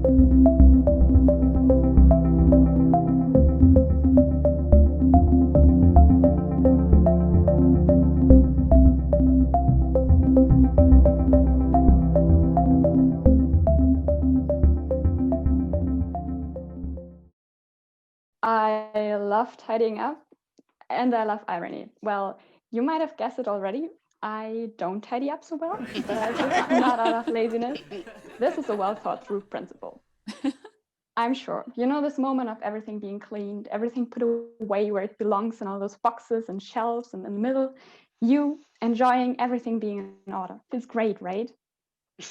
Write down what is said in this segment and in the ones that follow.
I love tidying up and I love irony. Well, you might have guessed it already. I don't tidy up so well, but it's not out of laziness. This is a well thought through principle. I'm sure you know this moment of everything being cleaned, everything put away where it belongs in all those boxes and shelves and in the middle. You enjoying everything being in order. Feels great, right?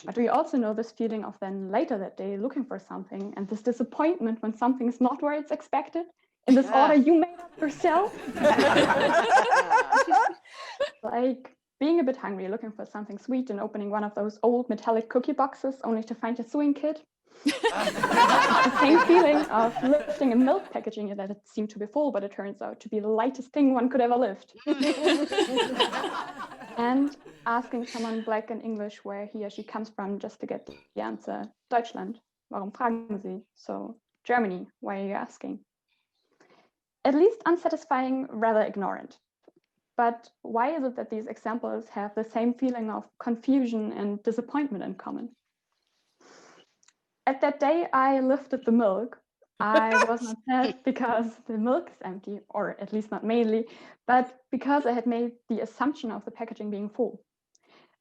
But do you also know this feeling of then later that day looking for something and this disappointment when something is not where it's expected in this order you made up yourself? Like being a bit hungry, looking for something sweet and opening one of those old metallic cookie boxes only to find your sewing kit. The same feeling of lifting a milk packaging that it seemed to be full, but it turns out to be the lightest thing one could ever lift. And asking someone black in English where he or she comes from just to get the answer, Deutschland, warum fragen Sie? So, Germany, why are you asking? At least unsatisfying, rather ignorant. But why is it that these examples have the same feeling of confusion and disappointment in common? At that day, I lifted the milk. I was not sad because the milk is empty, or at least not mainly, but because I had made the assumption of the packaging being full.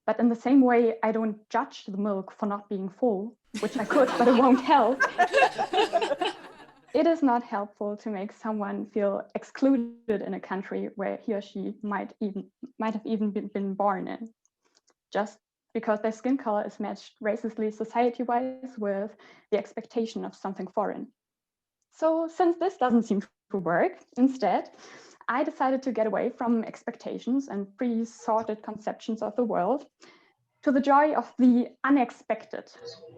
But in the same way, I don't judge the milk for not being full, which I could, but it won't help. It is not helpful to make someone feel excluded in a country where he or she might have even been born in, just because their skin color is matched racistly society-wise with the expectation of something foreign. So since this doesn't seem to work, instead, I decided to get away from expectations and pre-sorted conceptions of the world to the joy of the unexpected,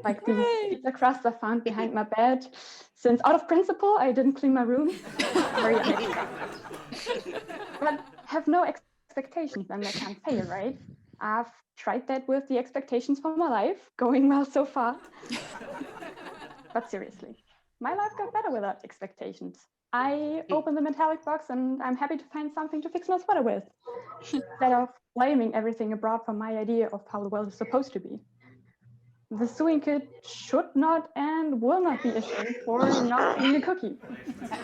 like these pizza crusts I found behind my bed. Since out of principle, I didn't clean my room. Very unexpected. But have no expectations and they can't fail, right? I've tried that with the expectations for my life, going well so far. But seriously, my life got better without expectations. I open the metallic box and I'm happy to find something to fix my sweater with, instead of blaming everything abroad from my idea of how the world is supposed to be. The sewing kit should not and will not be ashamed for not being a cookie.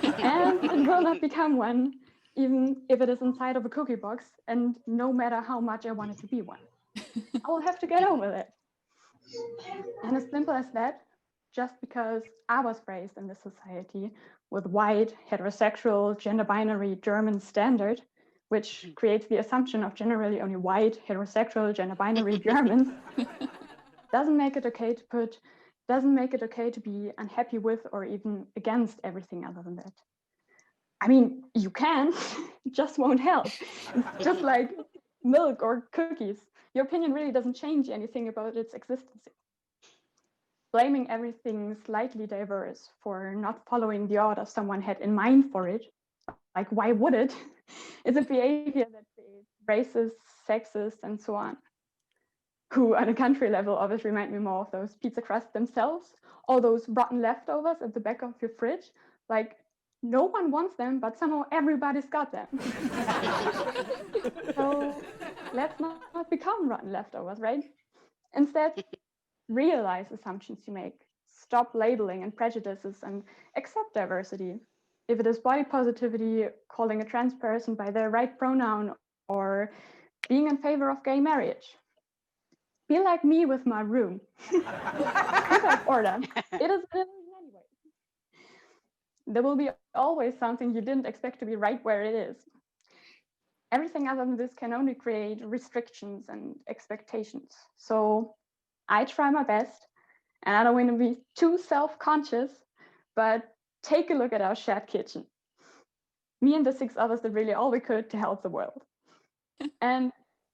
And it will not become one, even if it is inside of a cookie box, and no matter how much I want it to be one. I will have to get on with it. And as simple as that, just because I was raised in this society with white, heterosexual, gender binary German standard, which creates the assumption of generally only white, heterosexual, gender binary Germans, doesn't make it okay to be unhappy with or even against everything other than that. I mean, you can, it just won't help. It's just like milk or cookies. Your opinion really doesn't change anything about its existence. Blaming everything slightly diverse for not following the order someone had in mind for it, like why would it, is a behavior that creates racist, sexist, and so on, who on a country level always remind me more of those pizza crusts themselves, or those rotten leftovers at the back of your fridge. Like, no one wants them, but somehow everybody's got them. So let's not become rotten leftovers, right? Instead, realize assumptions you make, stop labeling and prejudices, and accept diversity. If it is body positivity, calling a trans person by their right pronoun, or being in favor of gay marriage. Be like me with my room. Keep up order. It is anyway. There will be always something you didn't expect to be right where it is. Everything other than this can only create restrictions and expectations. So I try my best, and I don't want to be too self-conscious, but take a look at our shared kitchen. Me and the 6 others did really all we could to help the world. And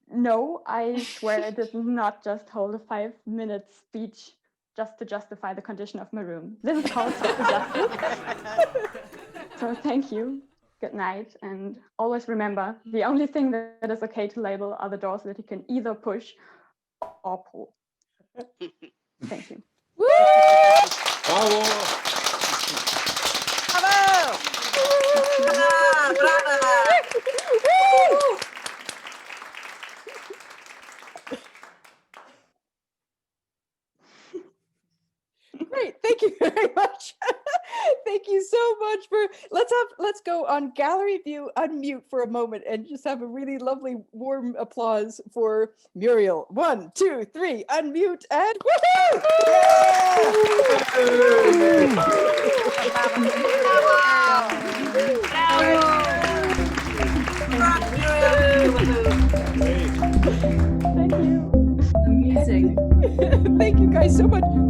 no, I swear I did not just hold a 5-minute speech just to justify the condition of my room. This is called self-justice. So thank you, good night, and always remember, the only thing that is okay to label are the doors that you can either push or pull. Thank you. Woo! Great. Thank you very much. Thank you so much for, let's go on gallery view, unmute for a moment and just have a really lovely warm applause for Muriel. 1, 2, 3, unmute and woohoo! Thank you. Amazing. Thank you guys so much.